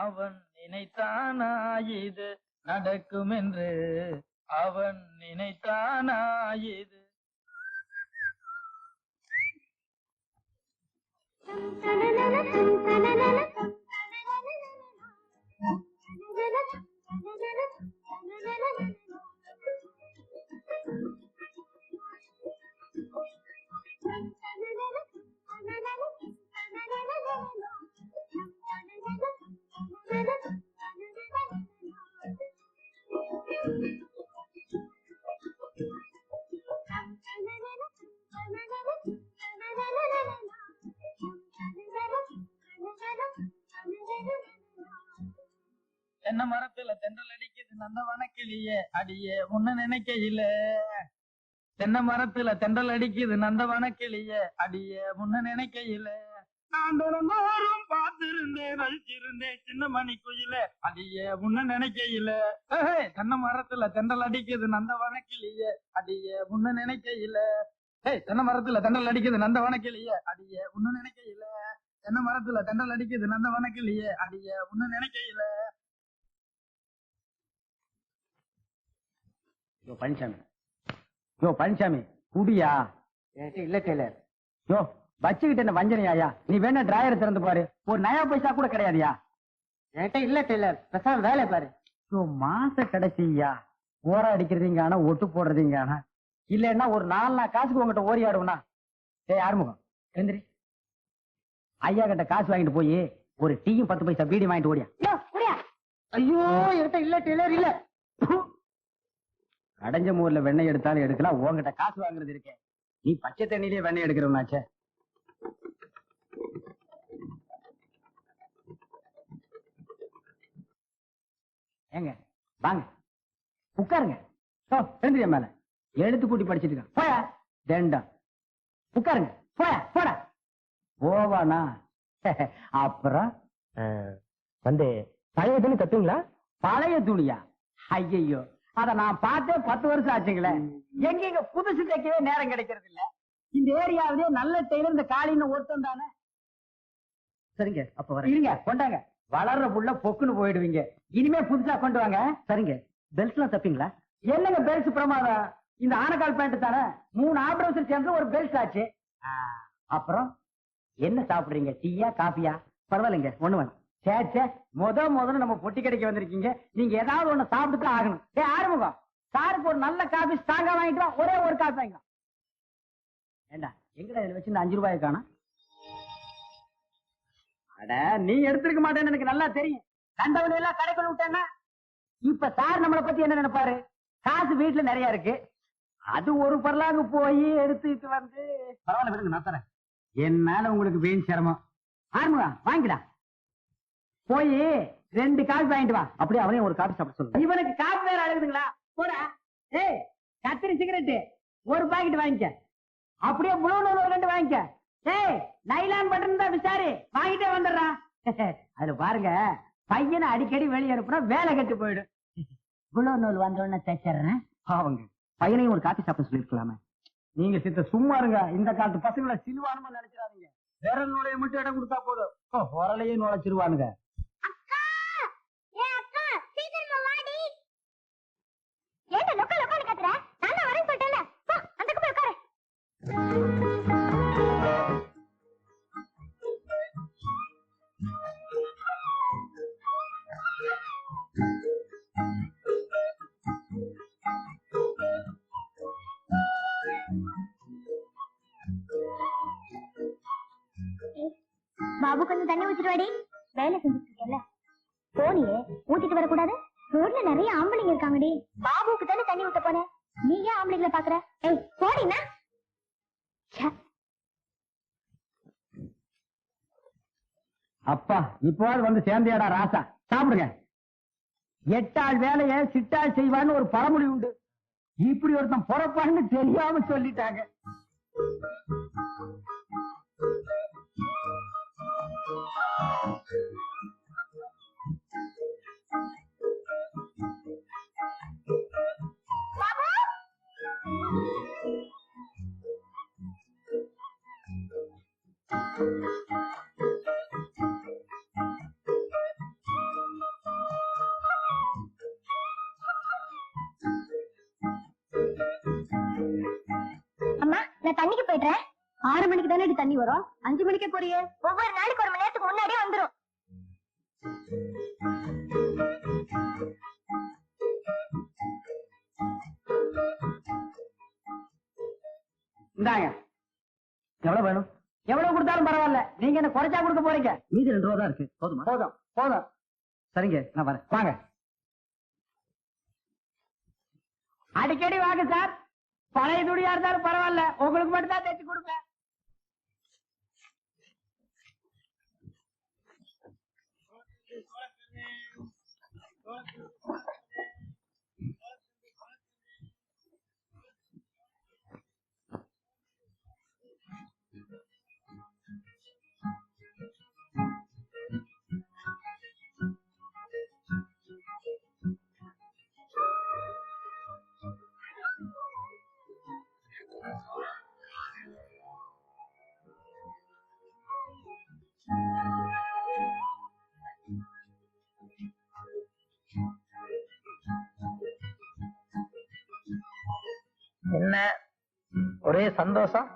அவன் நினைத்தானா இது நடக்கும் என்று, அவன் நினைத்தானா இது. தென்னை மரத்துல தென்றல் அடிக்குது நந்தவன கிளியே அடியே முன்ன நினைக்கையில. தென்னை மரத்துல தென்றல் அடிக்குது நந்தவன கிளியே அடியே முன்ன நினைக்கையில. நான் தினந்தோறும் பார்த்திருந்தேன் ரசிச்சிருந்தேன் சின்ன மணி குயில அடியே முன்ன நினைக்கையில. தென்னை மரத்துல தென்றல் அடிக்குது நந்தவன கிளியே அடியே முன்ன நினைக்கையில. தென்னை மரத்துல தென்றல் அடிக்குது நந்தவன கிளியே அடியே முன்ன நினைக்கையில. தென்னை மரத்துல தென்றல் அடிக்குது நந்தவன கிளியே அடியே முன்ன நினைக்கையில. யோ பழனிசாமி, யோ பழனிசாமி குடியா? இல்ல டெய்லர். யோ வச்சுக்கிட்டு என்ன வஞ்சனையாயா? நீ வேணா டிராயர் திறந்து பாரு, ஒரு நயா பைசா கூட கிடையாதுயா. என்கிட்ட இல்ல டெய்லர், பெருசாக வேலை பாரு. யோ மாச கடைசியா ஓர அடிக்கிறதீங்க ஒட்டு போடுறதீங்க இல்லன்னா ஒரு 4 நாள் காசுக்கு உங்ககிட்ட ஓரி ஆடுவனா? ஆறுமுகம் எந்திரி, ஐயா கிட்ட காசு வாங்கிட்டு போய் ஒரு டீயும் 10 பைசா பீடி வாங்கிட்டு ஓடியா. ஐயோ என்கிட்ட இல்ல டெய்லர் இல்ல. அடைஞ்ச மூர்ல வெண்ணெய் எடுத்தாலும் எடுக்கலாம், உங்ககிட்ட காசு வாங்குறது இருக்கேன். நீ பச்சை தண்ணியிலே வெண்ணெய் எடுக்கிறவனாச்சே. ஏங்க வாங்க உட்காருங்க. எழுந்திரியா மேல எழுத்து கூட்டி படிச்சுட்டு இருக்க. போயா தண்டம் உட்காருங்க. போயா போடா போவானா? அப்புறம் வந்து பழைய துணி தப்பீங்களா? பழைய துணியா? ஐயோ அத நான் பார்த்தே 10 வருஷம் ஆச்சுங்களே. எங்க புதுசு தைக்கவே நேரம் கிடைக்கிறது இல்ல. இந்த ஏரியாவிலே நல்ல டெய்லர் இந்த காலின்னு ஒருத்தம் தானே. சரிங்க அப்ப வர. இருங்க கொண்டாங்க, வளர்ற புள்ள பொக்குன்னு போயிடுவீங்க. இனிமே புதுசா கொண்டு வாங்க. சரிங்க. பெல்ட் எல்லாம் தப்பீங்களா? என்னங்க பெல்ட் பிரமாதம், இந்த ஆனக்கால் பேண்ட் தானே 3 ஆப்ரேஷன் சேர்ந்து ஒரு பெல்ட் ஆச்சு. அப்புறம் என்ன சாப்பிடுறீங்க, டீயா காபியா? பரவாயில்லைங்க ஒண்ணு வேணும். சே முதல்ல நம்ம பொட்டி கடைக்கு வந்திருக்கீங்க, நீங்க ஏதாவது ஒண்ணு சாப்பிட்டு தான் ஆகணும். ஆறுமுகம் சாருக்கு ஒரு நல்ல காபி ஸ்ட்ராங்கா வாங்கிட்டு வா, ஒரே ஒரு காபி வாங்கிக்கலாம். ஏண்டா எங்கடா இதுல வச்சு இந்த 5 ரூபாய் காணோம்? அட நீ எடுத்திருக்க மாட்டேன்னு எனக்கு நல்லா தெரியும். கண்டவனை எல்லாம் கடைக்குள்ள விட்டேன்னா இப்ப சார் நம்மளை பத்தி என்ன நினைப்பாரு? காசு வீட்டுல நிறைய இருக்கு. அது ஒரு பரலாங்க போய் எடுத்துட்டு வந்து பரவாயில்ல விடுங்க, நான் தரேன். என்னால உங்களுக்கு வீண் சிரமம். ஆறுமுகா வாங்கிடா, போய் 2 காபி வாங்கிட்டு வா. அப்படியே அவனையும் ஒரு காபி சாப்பிட சொல்லு. இவனுக்கு காபி வேற அழகுதுங்களா? போடா. ஏய், கத்திரி சிகரெட்டு 1 பாக்கெட் வாங்கிக்க. அப்படியே முழு நூல் 2 வாங்கிக்க. ஏய், நைலான் பட்டன் தான் விசாரி, வாங்கிட்டே வந்துடுறா. அதுல பாருங்க, பையனை அடிக்கடி வெளியே அனுப்புனா வேலை கெட்டு போயிடும். முழு நூல் வந்தோடனே தைச்சிடுறேன். அவங்க பையனையும் ஒரு காபி சாப்பிட சொல்லிருக்கலாமே. நீங்க சித்த சும்மா இருங்க. இந்த காலத்து பசங்களை சிலுவானுமா நினைச்சிடாதீங்க. விரல் நுழைய மட்டும் இடம் கொடுத்தா போதும், உரலையே நுழைச்சிருவானுங்க. பாபு கொஞ்சம் தண்ணி ஊத்திட்டு வாடி. வேலை செஞ்சுட்டு இருக்கேன்ல, போனியே ஊத்திட்டு வரக்கூடாது. ரோட்ல நிறைய ஆம்பளைங்க இருக்காங்கடி. பாபுக்கு தானே தண்ணி ஊத்த போனேன், நீ ஏன் ஆம்பளைங்களை பாக்குற? ஏய் போடினா. அப்பா இப்போது வந்து சேர்ந்தியாடா ராசா, சாப்பிடுங்க. 8 ஆள் வேலையை சிட்டாள் செய்வான்னு ஒரு பழமொழி உண்டு. இப்படி ஒருத்தன் பொறப்பான்னு தெரியாம சொல்லிட்டாங்க. அம்மா, நான் தண்ணிக்கு போயிடுறேன். 6 மணிக்கு தானே தண்ணி வரும், 5 மணிக்கே போறியே. ஒவ்வொரு நாளைக்கு 1 மணி நேரத்துக்கு முன்னாடியே வந்துரும். இந்தாங்க. எவ்வளவு வேணும்? எவ்வளவு கொடுத்தாலும் பரவாயில்ல, நீங்க என்ன குறைச்சா கொடுக்க போறீங்க? மீதி 2 ரூபா தான் இருக்கு. போதுமா? போதும் போதும். சரிங்க, நான் வரேன். வாங்க. அடிக்கடி வாங்க சார். பழைய துணியா இருந்தாலும் பரவாயில்ல, உங்களுக்கு மட்டும் தான் தைச்சு கொடுப்பேன். என்ன ஒரே சந்தோஷம்?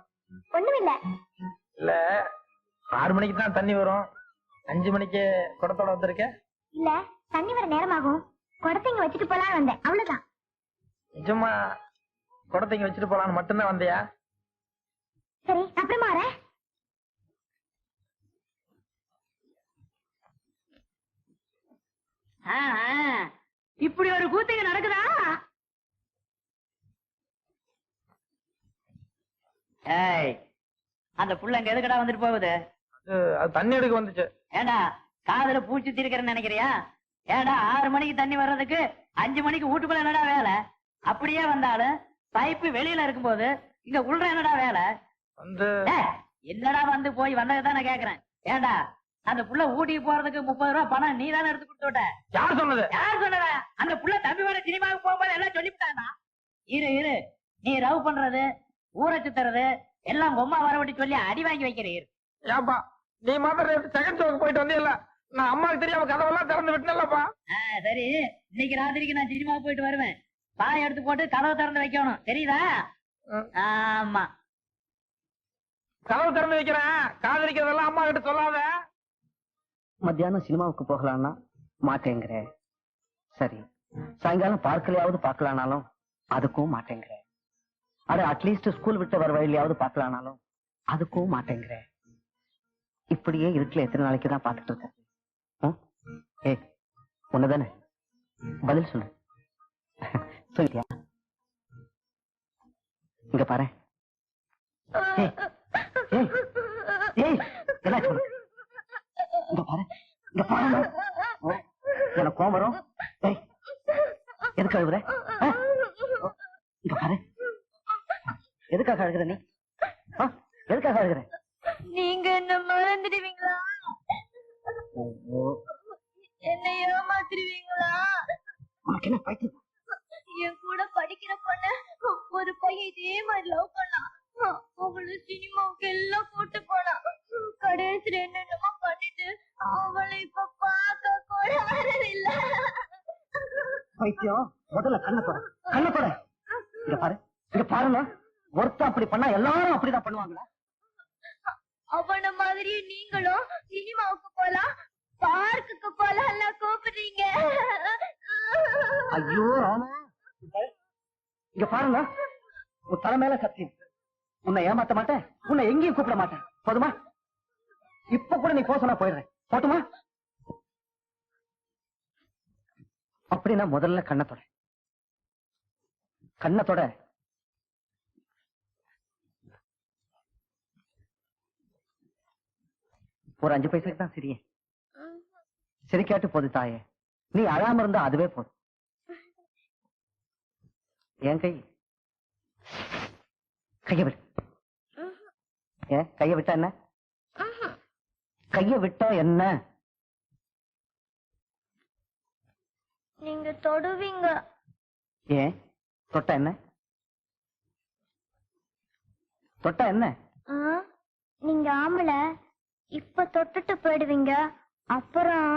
ஒண்ணுமில்ல. இல்ல, 6 மணிக்கு தான் தண்ணி வரும், 5 மணிக்கு குடத்தோட வந்திருக்க. இல்ல, தண்ணி வர நேரமாகும், குடத்தைங்க வச்சுட்டு போலாம் வந்தேன், அவ்வளவுதான். நிஜமா குடத்தைங்க வச்சுட்டு போலான்னு மட்டும்தான் வந்தியா? சரி, அப்புறமா வரேன். இப்படி ஒரு கூத்திங்க நடக்குதா? ஏய், அந்த புள்ள அங்க எதுக்கடா வந்துட்டு போகுது? அது தண்ணி எடுக்க வந்துச்சு. ஏண்டா காதுல பூச்சி தீர்க்கிறேன்னு நினைக்கிறியா? ஏண்டா 6 மணிக்கு தண்ணி வர்றதுக்கு 5 மணிக்கு வீட்டுக்குள்ள என்னடா வேலை? அப்படியே வந்தாலும் பைப்பு வெளியில இருக்கும்போது இங்க உள்ள என்னடா வேலை? வந்து என்னடா வந்து போய் வந்ததுதான் நான் கேக்குறேன். ஏண்டா அந்த புள்ள ஊட்டிக்கு போறதுக்கு 30 ரூபாய் பணம் நீ தானே எடுத்து கொடுத்து விட்ட? யார் சொன்னது? யார் சொன்னத? அந்த புள்ள தம்பியோட சினிமாவுக்கு போகும்போது எல்லாம் சொல்லிவிட்டானா? இரு, நீ ரவ் பண்றது, ஊரை சுத்துறது எல்லாம் பொம்மா வரவட்டி சொல்லி அடி வாங்கி வைக்கிறீர். ஏப்பா, நீ மாத்திரம் செகண்ட் ஷோக்கு போயிட்டு வந்தியல்ல, நான் அம்மாவுக்கு தெரியாம கதவெல்லாம் திறந்து விட்டுனல்லப்பா. சரி, இன்னைக்கு ராத்திரிக்கு நான் சினிமாவுக்கு போயிட்டு வருவேன். பாய் எடுத்து போட்டு கதவை திறந்து வைக்கணும், தெரியுதா? ஆமா, கதவு திறந்து வைக்கிறேன். காதலிக்கிறதெல்லாம் அம்மா கிட்ட சொல்லாத. மத்தியானம் சினிமாவுக்கு போகலான்னா மாட்டேங்கிற. சரி, சாயங்காலம் பார்க்கலையாவது பார்க்கலானாலும் அதுக்கும் மாட்டேங்கிற. அட அட்லீஸ்ட் ஸ்கூல் விட்டு வர வழியிலையாவது பார்க்கலானாலும் அதுக்கும் மாட்டேங்கிற. இப்படியே இருக்குல எத்தனை நாளைக்கு தான் பார்த்துட்டு இருக்க? ஏ, ஒண்ணுதானே? பதில் சொல்லு. சொல்லிட்டியா? இங்க பாரு. ஏய், ஏய், ஏய், என்னாச்சு உனக்கு? இங்க பாரு, இங்க பாரு. எனக்கு கோவம் வரும். ஏய், எதுக்கு அழுகுற? ஆ? இங்க பாரு, எதுக்காக அழுகுற நீ? ஆ? எதுக்காக அழுகுற? நீங்க என்ன மறந்துடுவீங்களா? என்ன ஏமாத்திடுவீங்களா? உனக்கு என்ன பைத்தியம்? என் கூட படிக்கிற பொண்ணு ஒரு பையன் இதே மாதிரி லவ் பண்ணான். அவளு சினிமாவுக்கு எல்லாம் கூட்டு போனான். கடைசியில என்னென்னமோ பண்ணிட்டு அவளை இப்ப பார்க்க கூட இல்ல. பைத்தியம், முதல்ல கண்ணை தொட, கண்ணை தொட. இங்க பாரு, இங்க பாருங்க. ஒருத்தன் அப்படி பண்ணா எல்லாரும் அப்படிதான் பண்ணுவாங்களா? அவன மாதிரி நீங்களும் சினிமாவுக்கு போலாம், பார்க்குக்கு போலாம் எல்லாம் கூப்பிடுறீங்க. ஐயோ ராமா, இங்க பாருங்க. உன் தலை மேல சத்தியம், உன்னை ஏமாத்த மாட்டேன், உன்னை எங்கேயும் கூப்பிட மாட்டேன். போதுமா? இப்ப கூட நீ போக சொன்னா போயிடுறேன். போட்டுமா? அப்படின்னா முதல்ல கண்ணத்தோட, கண்ணத்தோட. ஒரு 5 பைசாக்கு தான் சிரியே. சிரிக்காட்டு போது தாயே, நீ அழாம இருந்தா அதுவே போதும். என் கை, கைய விடு. ஏன் கைய விட்டா என்ன? கைய விட்டா என்ன? நீங்க தொடுவீங்க. ஏன் தொட்டா என்ன? தொட்டா என்ன? நீங்க ஆம்பள, இப்ப தொட்டுட்டு போயிடுவீங்க. அப்புறம்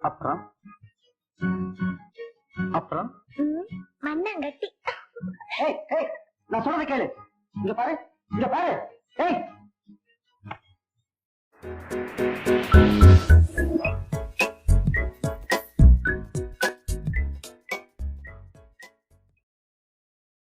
அப்புறம் அப்புறம் மண்ணங்கட்டி. ஏய், ஏய், நான் சொல்றதை கேளு. இங்க பாரு, இங்க பாரு. ஏய்,